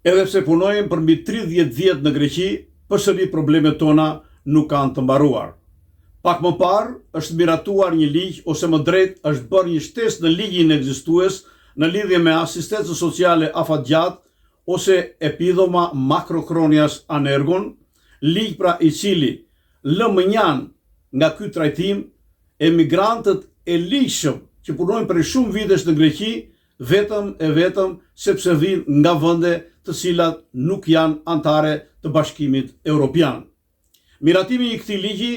Edhe pse punojmë për mbi 30 vjet në Greqi, përsëri problemet tona nuk kanë të mbaruar. Pak më parë është miratuar një ligj ose më drejt është bërë një shtesë në ligjin ekzistues në lidhje me asistencën sociale afatgjat ose epidhoma makrokronjas anergon, ligj pra i cili lë mënjan nga ky trajtim emigrantët e ligjshëm që punojnë për shumë vitesh në Greqi vetëm sepse vinë nga vende të cilat nuk janë anëtare të Bashkimit Evropian. Miratimi i këtij ligji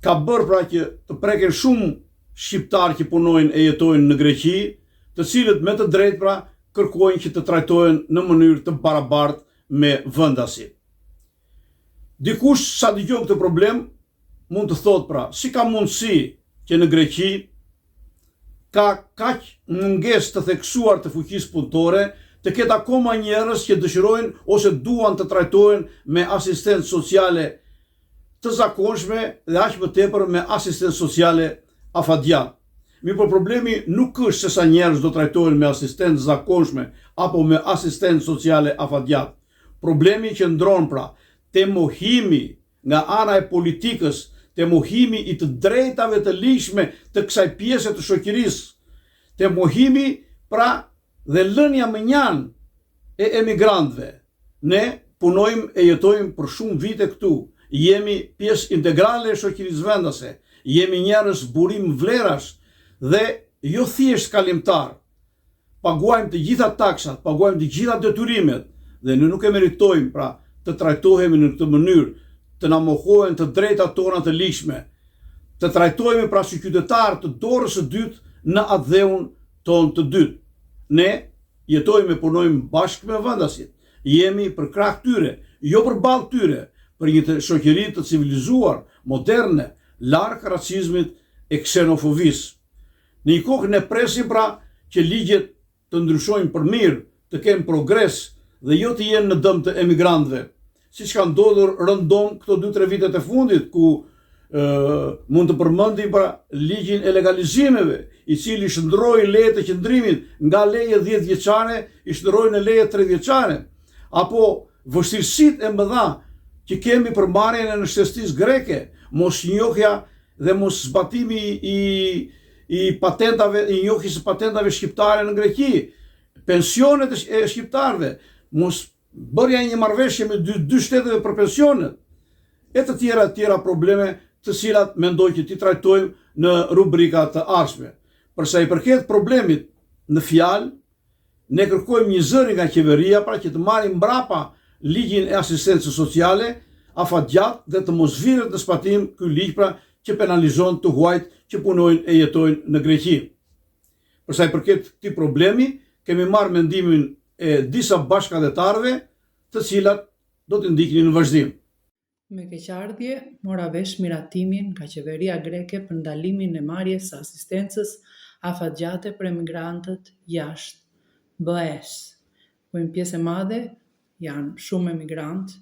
ka bërë pra që të preken shumë shqiptarë që punojnë e jetojnë në Greqi, të cilët me të drejtë pra kërkojnë që të trajtohen në mënyrë të barabartë me vendasit. Dikush sa dëgjon këtë problem mund të thotë pra, si ka mundësi që në Greqi ka kaq mungesë të theksuar të fuqisë punëtore, të ketë akoma njerëz që dëshirojnë ose duan të trajtohen me asistencë sociale të zakonshme dhe aq më tepër me asistencë sociale afatgjat. Mirë, problemi nuk është se sa njerëz do trajtohen me asistencë zakonshme apo me asistencë sociale afatgjat. Problemi qëndron pra te mohimi nga ana e politikës, te mohimi i të drejtave të ligjshme të kësaj pjese të shoqërisë, te mohimi pra dhe lënia mënjan e emigrantëve. Ne punojmë e jetojmë për shumë vite këtu, jemi pjesë integrale e shoqërisë vendase, jemi njerëz burim vlerash dhe jo thjesht kalimtar. Paguajmë të gjitha taksat, paguajmë të gjitha detyrimet dhe ne nuk e meritojmë pra të trajtohemi në këtë mënyrë, të na mohohen të drejtat tona të ligjshme, të trajtohemi pra si qytetar të dorës së dytë në atë dheun tonë të dytë. Ne jetojmë e punojmë bashkë me vendasit, jemi për krah tyre, jo për ballë tyre, për një shoqëri të civilizuar, moderne, larg racizmit e ksenofobisë. Në një kohë ne presim pra që ligjet të ndryshojnë për mirë, të kenë progres dhe jo të jenë në dëm të emigrantëve, siç ka ndodhur rëndom këto 2-3 vitet e fundit, ku mund të përmendim pra ligjin e legalizimeve, i cili shndroi leje të qëndrimit nga leje 10 vjeçare, i shndroi në leje 3 vjeçare, apo vështirësitë e mëdha që kemi për marrjen e nënshtestisë greke, mosnjohja dhe mos zbatimi i patentave, i njohjes së patentave shqiptare në Greqi, pensionet e shqiptarëve, mos bërja një marrëveshje me dy shteteve për pensionet, e të tjera probleme të cilat mendoj që ti trajtojmë në rubrika të ardhshme. Përsa i përket problemit në fjalë, ne kërkojmë një zëri nga qeveria pra që të marrim mbrapa ligjin e asistencës sociale afatgjat dhe të mos viret në zbatim ky ligj pra që penalizon të huajt që punojnë e jetojnë në Greqi. Përsa i përket këtij problemi, kemi marrë mendimin e disa bashkëdhetarëve, të cilat do të ndiqnin në vazhdim. Me keqardhje, mora vesh miratimin nga qeveria greke për ndalimin e marrjes së asistencës afatgjate për emigrantët jashtë BE-s, ku një pjesë e madhe janë shumë emigrantë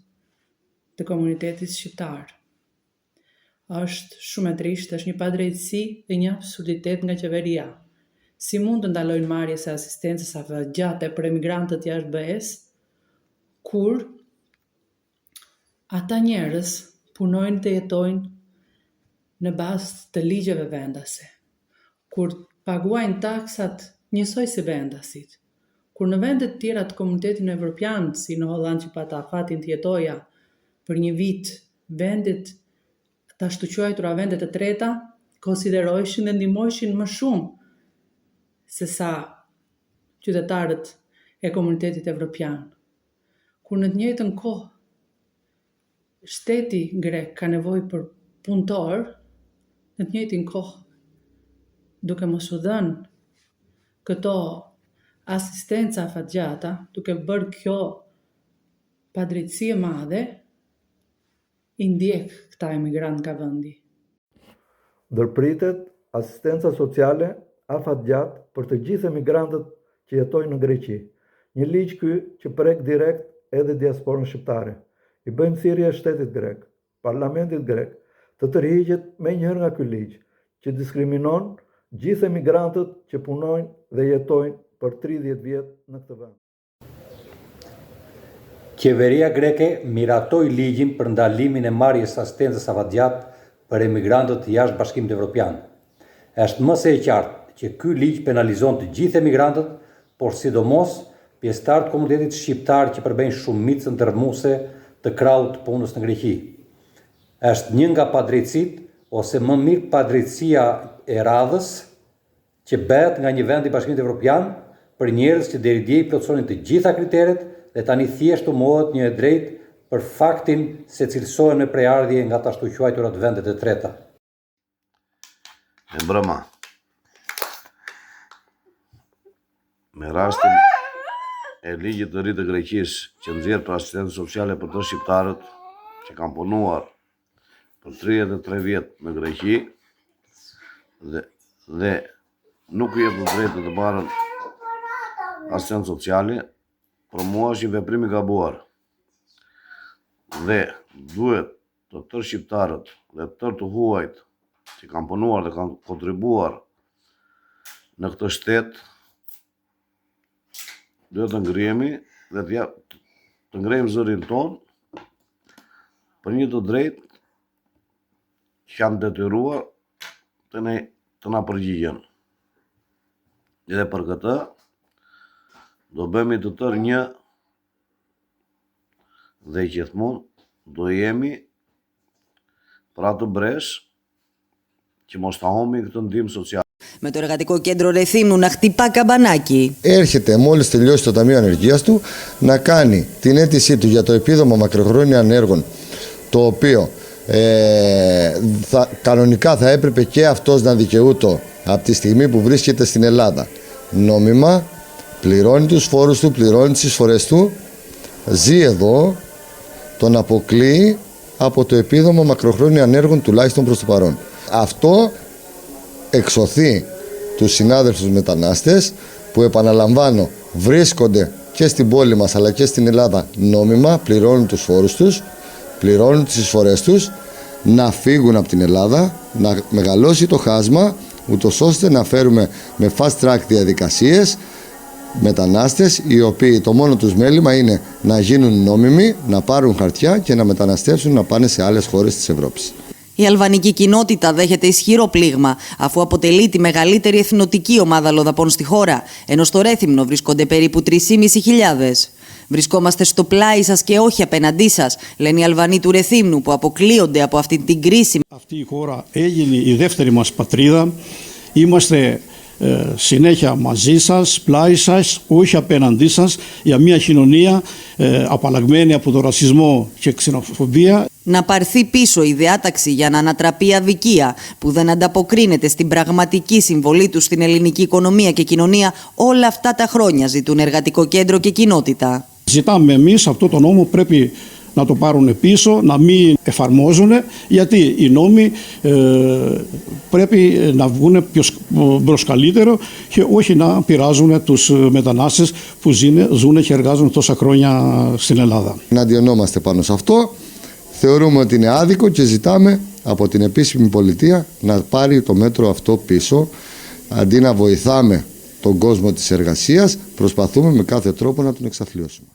të komunitetit shqiptar. Është shumë e trisht, është një padrejtësi dhe një absurditet nga qeveria. Si mund të ndalojnë marrjes së asistencës afatgjate për emigrantët jashtë BE-s, kur ata njerëz punojnë dhe jetojnë në bazë të ligjeve vendase, kur paguajnë taksat njësoj si vendasit, kur në vendet tjera të komunitetit evropian, si në Hollandë që pata fatin të jetoja për një vit, vendet të ashtu quajtura vendet e treta, konsiderojshin dhe ndihmojshin më shumë se sa qytetarët e komunitetit evropian. Kur në të njëjtën kohë shteti grek ka nevojë për punëtor, në të njëjtin kohë duke mos u dhënë këto asistenca afatgjata, duke bërë kjo padrejtësi e madhe, i ndjek këta emigrant nga vendi. Ndërpritet asistenca sociale afatgjat për të gjithë emigrantët që jetojnë në Greqi. Një ligj ky që prek direkt edhe diasporën shqiptare. I bëjmë thirrje shtetit grek, parlamentit grek, të tërhiqet menjëherë nga ky ligj, që diskriminon gjithë emigrantët që punojnë dhe jetojnë për 30 vjet në këtë vend. Qeveria greke miratoi ligjin për ndalimin e marrjes asistencës afatgjat për emigrantët jashtë Bashkimit Evropian. Është më se e qartë që ky ligj penalizon të gjithë emigrantët, por sidomos pjesëtarët të komunitetit shqiptar që përbëjnë shumicën dërmuese të krahut të punës në Greqi. Është një nga padrejtësitë, ose më mirë padrejtësia e radhës, që bëhet nga një vend i Bashkimit Evropian për njerëz që deri dje i plotësonin të gjitha kriteret dhe tani thjesht u mohet një e drejtë për faktin se cilësohen me prejardhje nga të ashtu quajturat vendet e treta. E mbrëma, me rastin e ligjit të ri të Greqisë që nxjerr për asistencë sociale për të shqiptarët që kanë punuar për 33 vjet në Greqi dhe nuk i jep të drejtë të marrën asistencë sociale, për mua është një veprim i gabuar. Dhe duhet të tërë shqiptarët dhe tërë të huajt që kanë punuar dhe kanë kontribuar në këtë shtet, duhet të ngrihemi dhe të ngrejmë zërin ton për një të drejtë që janë detyruar të na përgjigjen. Dhe për këtë do bëhemi të tërë një dhe gjithmonë do jemi për atë bresh që mos ta humbi këtë ndihmë sociale. Με το Εργατικό Κέντρο Ρεθύμνου να χτυπά καμπανάκι. Έρχεται μόλις τελειώσει το Ταμείο Ανεργίας του να κάνει την αίτησή του για το επίδομα μακροχρόνια ανέργων, το οποίο κανονικά θα έπρεπε και αυτός να δικαιούτο από τη στιγμή που βρίσκεται στην Ελλάδα. Νόμιμα, πληρώνει τους φόρους του, πληρώνει τις εισφορές του, ζει εδώ, τον αποκλείει από το επίδομα μακροχρόνια ανέργων τουλάχιστον προς το παρόν. Αυτό εξωθεί τους συνάδελφους μετανάστες που, επαναλαμβάνω, βρίσκονται και στην πόλη μας αλλά και στην Ελλάδα νόμιμα, πληρώνουν τους φόρους τους, πληρώνουν τις εισφορές τους, να φύγουν από την Ελλάδα, να μεγαλώσει το χάσμα, ούτως ώστε να φέρουμε με fast track διαδικασίες μετανάστες οι οποίοι το μόνο τους μέλημα είναι να γίνουν νόμιμοι, να πάρουν χαρτιά και να μεταναστεύσουν να πάνε σε άλλες χώρες της Ευρώπης. Η αλβανική κοινότητα δέχεται ισχυρό πλήγμα, αφού αποτελεί τη μεγαλύτερη εθνοτική ομάδα λοδαπών στη χώρα, ενώ στο Ρέθυμνο βρίσκονται περίπου 3.500. Βρισκόμαστε στο πλάι σας και όχι απέναντί σας, λένε οι Αλβανοί του Ρεθύμνου που αποκλείονται από αυτή την κρίση. Αυτή η χώρα έγινε η δεύτερη μας πατρίδα. Είμαστε συνέχεια μαζί σας, πλάι σας, όχι απέναντί σας, για μια κοινωνία απαλλαγμένη από τον ρατσισμό και ξενοφοβία. Να πάρθει πίσω η διάταξη για να ανατραπεί η αδικία που δεν ανταποκρίνεται στην πραγματική συμβολή του στην ελληνική οικονομία και κοινωνία όλα αυτά τα χρόνια, ζητούν Εργατικό Κέντρο και κοινότητα. Ζητάμε εμείς αυτό το νόμο πρέπει να το πάρουν πίσω, να μην εφαρμόζουν, γιατί οι νόμοι πρέπει να βγουν προς καλύτερο και όχι να πειράζουν τους μετανάστες που ζουν και εργάζονται τόσα χρόνια στην Ελλάδα. Να αντιονόμαστε πάνω σε αυτό. Θεωρούμε ότι είναι άδικο και ζητάμε από την επίσημη πολιτεία να πάρει το μέτρο αυτό πίσω. Αντί να βοηθάμε τον κόσμο της εργασίας, προσπαθούμε με κάθε τρόπο να τον εξαθλιώσουμε.